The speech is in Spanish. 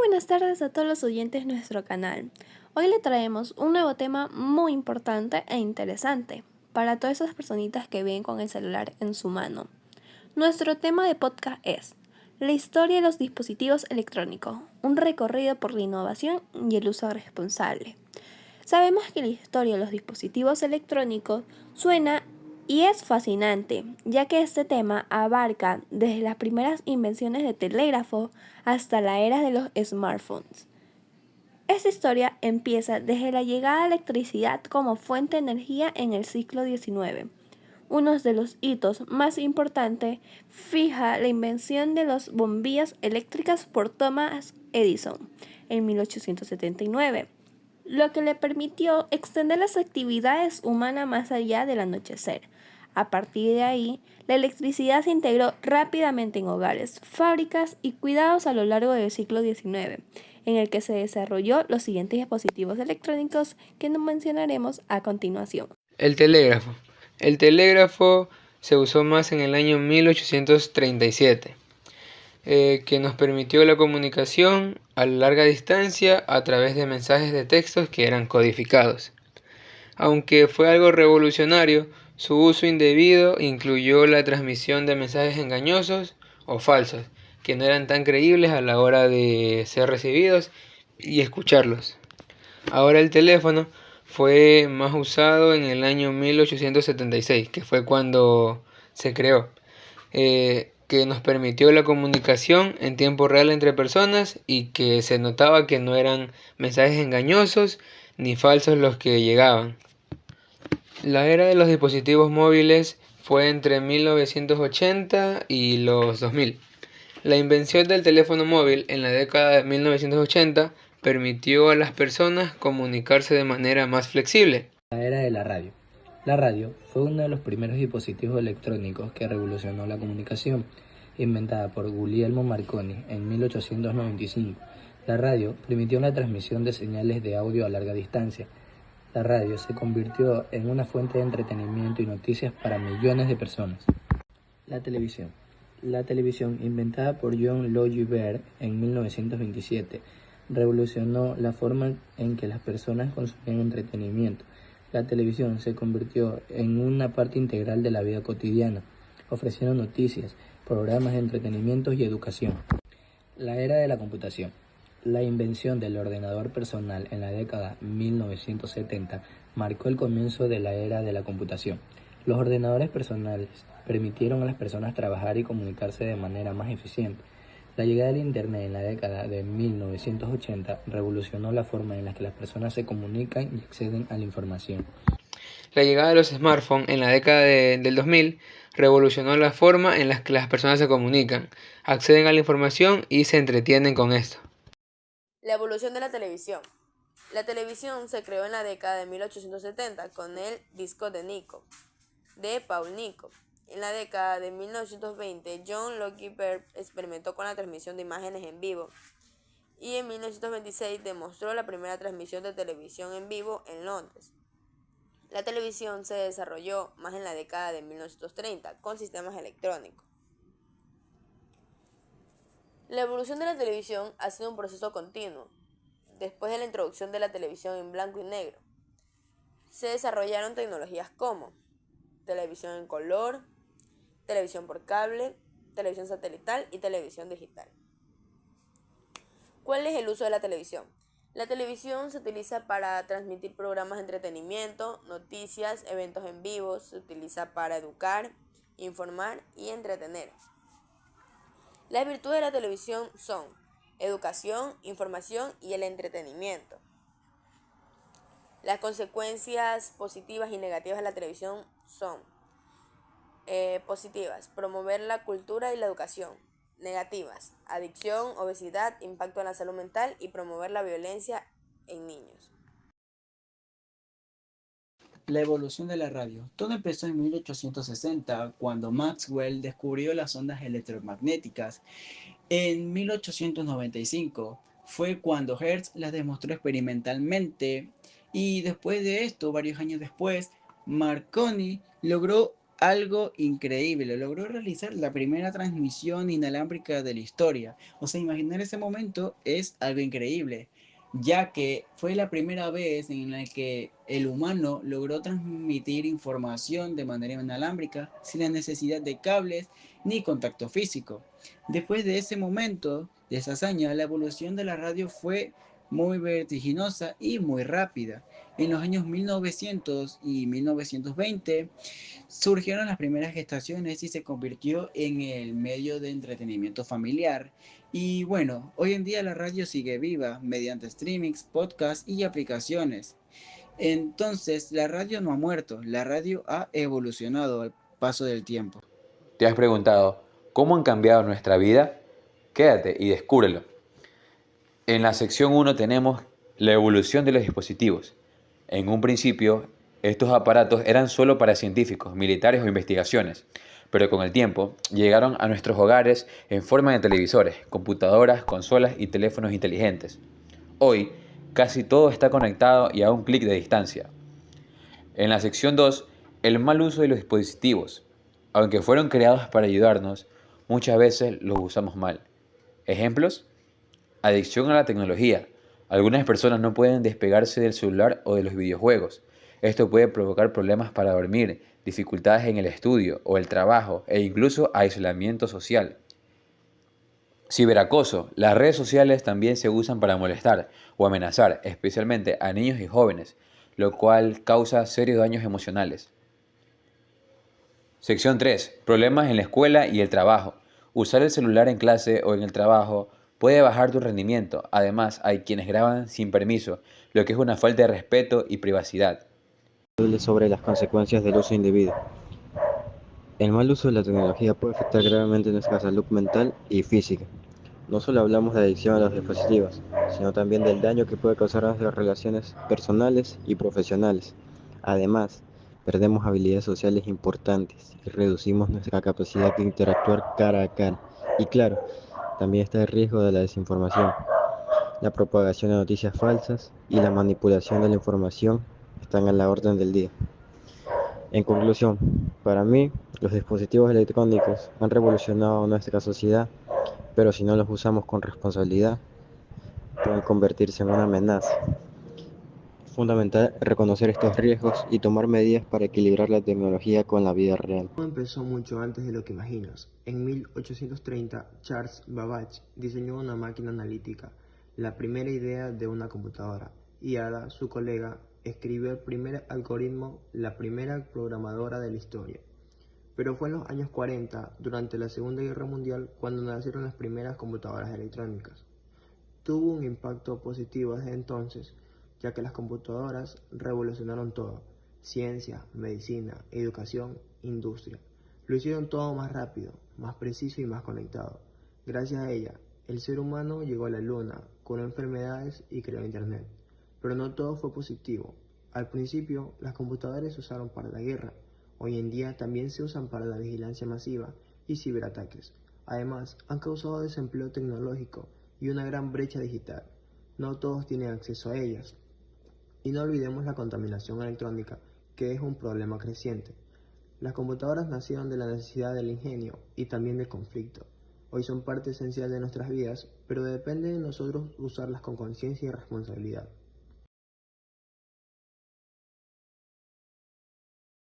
buenas tardes a todos los oyentes de nuestro canal. Hoy le traemos un nuevo tema muy importante e interesante para todas esas personitas que ven con el celular en su mano. Nuestro tema de podcast es la historia de los dispositivos electrónicos, un recorrido por la innovación y el uso responsable. Sabemos que la historia de los dispositivos electrónicos suena y es fascinante, ya que este tema abarca desde las primeras invenciones de telégrafo hasta la era de los smartphones. Esta historia empieza desde la llegada de la electricidad como fuente de energía en el siglo XIX. Uno de los hitos más importantes fija la invención de las bombillas eléctricas por Thomas Edison en 1879, lo que le permitió extender las actividades humanas más allá del anochecer. A partir de ahí, la electricidad se integró rápidamente en hogares, fábricas y cuidados a lo largo del siglo XIX, en el que se desarrolló los siguientes dispositivos electrónicos que nos mencionaremos a continuación. El telégrafo. El telégrafo se usó más en el año 1837, que nos permitió la comunicación a larga distancia a través de mensajes de textos que eran codificados. Aunque fue algo revolucionario, su uso indebido incluyó la transmisión de mensajes engañosos o falsos, que no eran tan creíbles a la hora de ser recibidos y escucharlos. Ahora el teléfono fue más usado en el año 1876, que fue cuando se creó, que nos permitió la comunicación en tiempo real entre personas y que se notaba que no eran mensajes engañosos ni falsos los que llegaban. La era de los dispositivos móviles fue entre 1980 y los 2000. La invención del teléfono móvil en la década de 1980 permitió a las personas comunicarse de manera más flexible. La era de la radio. La radio fue uno de los primeros dispositivos electrónicos que revolucionó la comunicación, inventada por Guglielmo Marconi en 1895. La radio permitió la transmisión de señales de audio a larga distancia. La radio se convirtió en una fuente de entretenimiento y noticias para millones de personas. La televisión. La televisión, inventada por John Logie Baird en 1927, revolucionó la forma en que las personas consumían entretenimiento. La televisión se convirtió en una parte integral de la vida cotidiana, ofreciendo noticias, programas de entretenimiento y educación. La era de la computación. La invención del ordenador personal en la década 1970 marcó el comienzo de la era de la computación. Los ordenadores personales permitieron a las personas trabajar y comunicarse de manera más eficiente. La llegada del Internet en la década de 1980 revolucionó la forma en la que las personas se comunican y acceden a la información. La llegada de los smartphones en la década del 2000 revolucionó la forma en la que las personas se comunican, acceden a la información y se entretienen con esto. La evolución de la televisión. La televisión se creó en la década de 1870 con el disco de Nico, de Paul Nico. En la década de 1920, John Logie Baird experimentó con la transmisión de imágenes en vivo y en 1926 demostró la primera transmisión de televisión en vivo en Londres. La televisión se desarrolló más en la década de 1930 con sistemas electrónicos. La evolución de la televisión ha sido un proceso continuo. Después de la introducción de la televisión en blanco y negro, se desarrollaron tecnologías como televisión en color, televisión por cable, televisión satelital y televisión digital. ¿Cuál es el uso de la televisión? La televisión se utiliza para transmitir programas de entretenimiento, noticias, eventos en vivo, se utiliza para educar, informar y entretener. Las virtudes de la televisión son educación, información y el entretenimiento. Las consecuencias positivas y negativas de la televisión son positivas, promover la cultura y la educación. Negativas, adicción, obesidad, impacto en la salud mental y promover la violencia en niños. La evolución de la radio. Todo empezó en 1860, cuando Maxwell descubrió las ondas electromagnéticas. En 1895 fue cuando Hertz las demostró experimentalmente y después de esto, varios años después, Marconi logró algo increíble. Logró realizar la primera transmisión inalámbrica de la historia. O sea, imaginar ese momento es algo increíble, ya que fue la primera vez en la que el humano logró transmitir información de manera inalámbrica sin la necesidad de cables ni contacto físico. Después de ese momento, de esa hazaña, la evolución de la radio fue muy vertiginosa y muy rápida. En los años 1900 y 1920 surgieron las primeras estaciones y se convirtió en el medio de entretenimiento familiar. Y bueno, hoy en día la radio sigue viva mediante streamings, podcasts y aplicaciones. Entonces, la radio no ha muerto, la radio ha evolucionado al paso del tiempo. ¿Te has preguntado cómo han cambiado nuestra vida? Quédate y descúbrelo. En la sección 1 tenemos la evolución de los dispositivos. En un principio, estos aparatos eran solo para científicos, militares o investigaciones, pero con el tiempo llegaron a nuestros hogares en forma de televisores, computadoras, consolas y teléfonos inteligentes. Hoy, casi todo está conectado y a un clic de distancia. En la sección 2, el mal uso de los dispositivos. Aunque fueron creados para ayudarnos, muchas veces los usamos mal. ¿Ejemplos? Adicción a la tecnología. Algunas personas no pueden despegarse del celular o de los videojuegos. Esto puede provocar problemas para dormir, dificultades en el estudio o el trabajo e incluso aislamiento social. Ciberacoso. Las redes sociales también se usan para molestar o amenazar, especialmente a niños y jóvenes, lo cual causa serios daños emocionales. Sección 3. Problemas en la escuela y el trabajo. Usar el celular en clase o en el trabajo puede bajar tu rendimiento. Además, hay quienes graban sin permiso, lo que es una falta de respeto y privacidad. Sobre las consecuencias del uso indebido. El mal uso de la tecnología puede afectar gravemente nuestra salud mental y física. No solo hablamos de adicción a los dispositivos, sino también del daño que puede causar a nuestras relaciones personales y profesionales. Además, perdemos habilidades sociales importantes y reducimos nuestra capacidad de interactuar cara a cara. Y claro, también está el riesgo de la desinformación, la propagación de noticias falsas y la manipulación de la información están a la orden del día. En conclusión, para mí, los dispositivos electrónicos han revolucionado nuestra sociedad, pero si no los usamos con responsabilidad, pueden convertirse en una amenaza. Es fundamental reconocer estos riesgos y tomar medidas para equilibrar la tecnología con la vida real. Todo empezó mucho antes de lo que imaginas. En 1830, Charles Babbage diseñó una máquina analítica, la primera idea de una computadora, y Ada, su colega, escribió el primer algoritmo, la primera programadora de la historia. Pero fue en los años 40, durante la Segunda Guerra Mundial, cuando nacieron las primeras computadoras electrónicas. Tuvo un impacto positivo desde entonces, ya que las computadoras revolucionaron todo: ciencia, medicina, educación, industria. Lo hicieron todo más rápido, más preciso y más conectado. Gracias a ella, el ser humano llegó a la luna, curó enfermedades y creó Internet. Pero no todo fue positivo. Al principio, las computadoras se usaron para la guerra. Hoy en día también se usan para la vigilancia masiva y ciberataques. Además, han causado desempleo tecnológico y una gran brecha digital. No todos tienen acceso a ellas. Y no olvidemos la contaminación electrónica, que es un problema creciente. Las computadoras nacieron de la necesidad del ingenio y también del conflicto. Hoy son parte esencial de nuestras vidas, pero depende de nosotros usarlas con conciencia y responsabilidad.